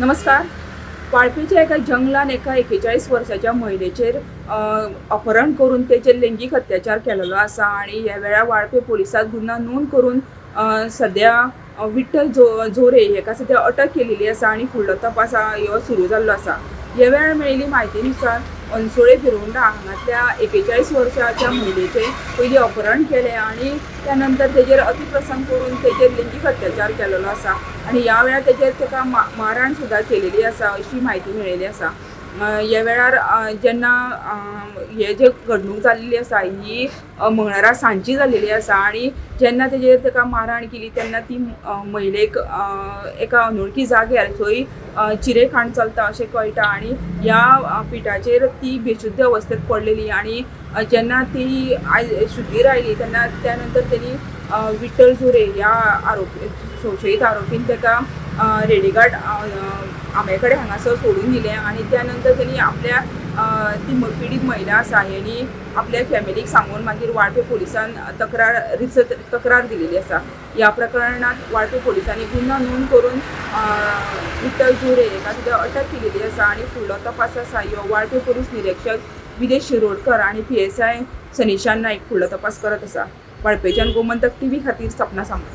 नमस्कार. वाळपीच्या एका जंगलान एका 41 वर्साच्या महिलेचेर अपहरण करून तेचेर लैंगिक अत्याचार केलेलो आसा आणि ह्या वेळार वाळपे पोलिसांत गुन्हा नोंद करून सध्या विठ्ठल झोरे हेका सध्या अटक केलेली आसा आणि फुडलो तपास ह्यो सुरू जाल्लो आसा. ह्या वेळार मेळिल्ली म्हायतीनुसार अनसोळे भिरोंडा हांगातल्या 41 वर्साच्या महिलेचे पयलीं अपहरण केलें आणि त्यानंतर तेजेर अतिप्रसंग करून तेजेर लैंगिक अत्याचार केलेलो आसा आणि ह्या वेळार तेका मारहाण सुद्दां केलेली आसा अशी म्हायती मेळिल्ली आसा. ह्या वेळार जेन्ना हे जे घडणूक जाल्ली आसा ही मंगळारा सांजची जाल्लेली आसा आणि जेन्ना तेका मारहाण केली तेन्ना ती महिलेक एका अनवळखी जाग्यार थंय चिरेखाण चलता अशें कळटा आणि ह्या पिठाचेर ती बेशुद्ध अवस्थेत पडलेली आणि जेन्ना ती शुद्धीर आयली तेन्ना त्यानंतर तेणी विठ्ठल झोरे ह्या संशयीत आरोपीन तेका रेडीघाट आंबे कडेन हांगासर सोडून दिलें आणि त्यानंतर तेणी आपल्या ती पिडीत महिला आसा हेणी आपल्या फॅमिलीक सांगून मागीर वाळपे पोलिसान तक्रार दिलेली आसा. ह्या प्रकरणात वाळपे पोलिसांनी गुन्हा नोंद करून विठ्ठल झोरे हेका सुद्दां अटक केलेली आसा आणि फुडलो तपास आसा ह्यो वाळपे पोलीस निरीक्षक विदेश शिरोडकर आणि PSI सनिशान नाईक फुडलो तपास करत आसा. वाळपेच्यान गोमंतक TV खातीर सपना सामंत.